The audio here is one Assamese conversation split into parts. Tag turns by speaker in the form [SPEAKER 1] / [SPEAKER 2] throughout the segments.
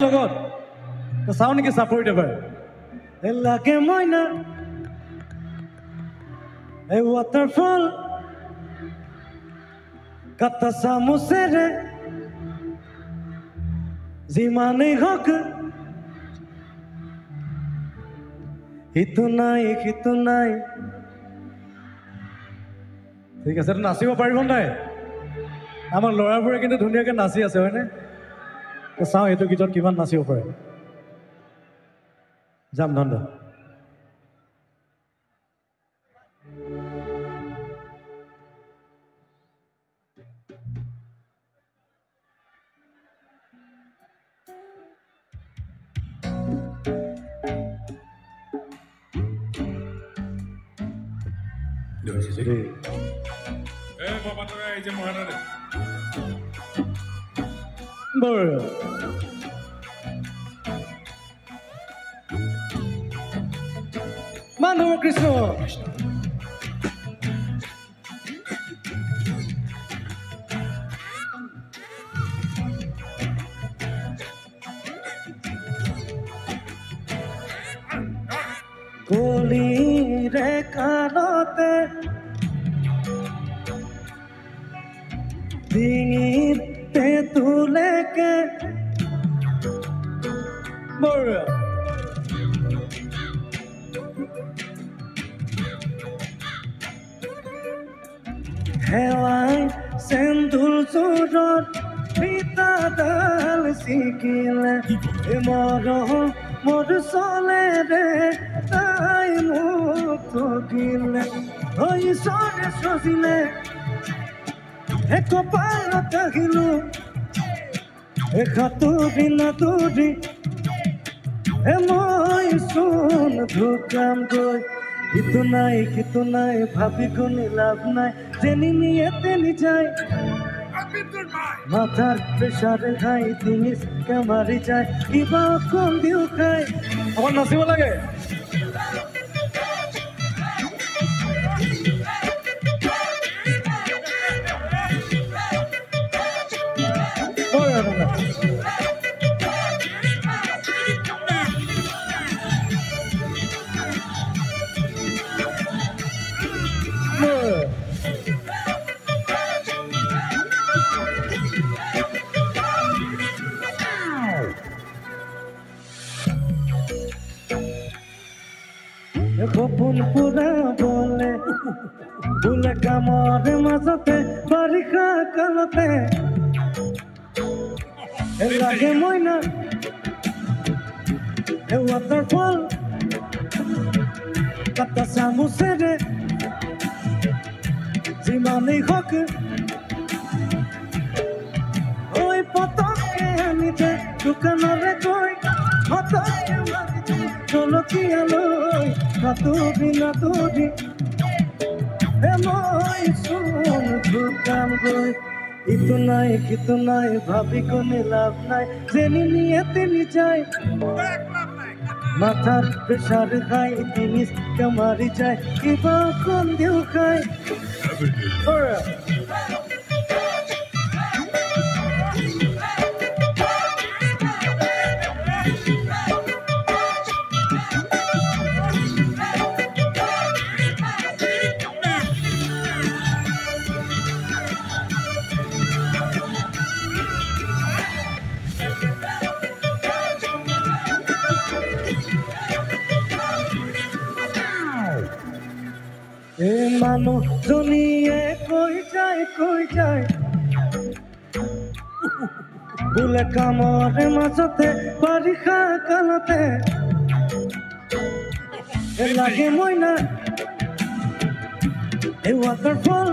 [SPEAKER 1] লগত চাওঁ নেকি চাপৰিত এবাৰ লাগে মইনা এই ৱাটাৰফল কাটা চামুচেৰে যিমানেই হওক সিটো নাই ঠিক আছে নাচিব পাৰিব নাই আমাৰ ল'ৰাবোৰে কিন্তু ধুনীয়াকৈ নাচি আছে হয়নে চাওঁ এইটো গীতত কিমান নাচিব পাৰে যাম ধন্যবাদ মাধৱ কৃষ্ণ গলিৰে কাণতে ডিঙিতে তুলেকে হেৱাই চেন্দুল চোৰত পিতাডাল চিকিলে মোৰ চলেৰে তাই মোক ঠগিলে ঈশ্বৰে চজিলে কপালত আহিলো সাঁতুৰি নাতুৰি মই চোন ঢুকাম গৈ ইটো নাই সিটো নাই ভাবি গুণি লাভ নাই যেনি নিয়ে তেনি যায় মাথার প্রেশার খাই জিনিস কামারি যায় কিবা কম দিও খাই আমার নাচিব লাগে সপোন পুৰা বলে বোলে কামৰ মাজতে বাৰিষা কালতে লাগে মইনা ৱাটাৰফল কাটা চামুচেৰে যিমানেই হওক ঐ পতককে আনিতে দোকানৰে গৈ হতকে মাৰিতে জলকীয়া লৈ নাতুৰি নাতুৰি মই চোন ঢুকাম গৈ ইটো নাই সিটো নাই ভাবি কোনে লাভ নাই যেনি নিয়ে তেনি যায় মাথার প্রেশার খাই জিনিস কামারি যায় কিবা কম দিও খাই মানুহজনীয়ে কৈ যায় বোলে কামৰ মাজতে বাৰিষা কালতে লাগে মইনা এই ৱাটাৰফল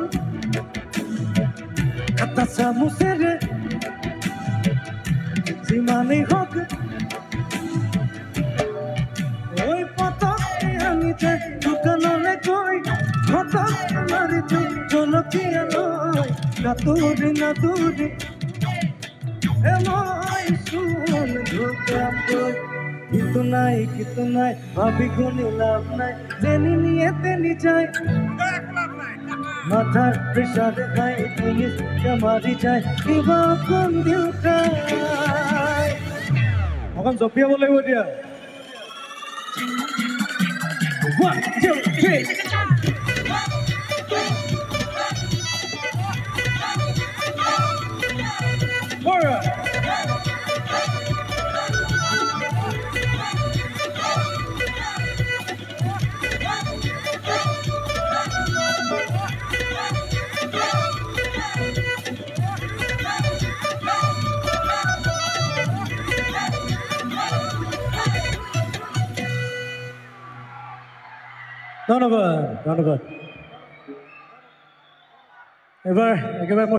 [SPEAKER 1] কাটা চামুচেৰে যিমানেই হওক ঐ পতককে আনিতে দোকানলে গৈ হতকে মাৰিতে জলকীয়া লৈ নাতুৰি নাতুৰি মই চোন ঢুকাম গৈ ইটো নাই সিটো নাই ভাবি গুণি লাভ নাই যেনি নিয়ে তেনি যায় মাথার প্রেশার খাই জিনিস কামারি যায় কিবা কম দিও খাই অকণ জঁপিয়াব লাগিব এতিয়া One, two, three. Laura. ধন্যবাদ এবাৰ একেবাৰে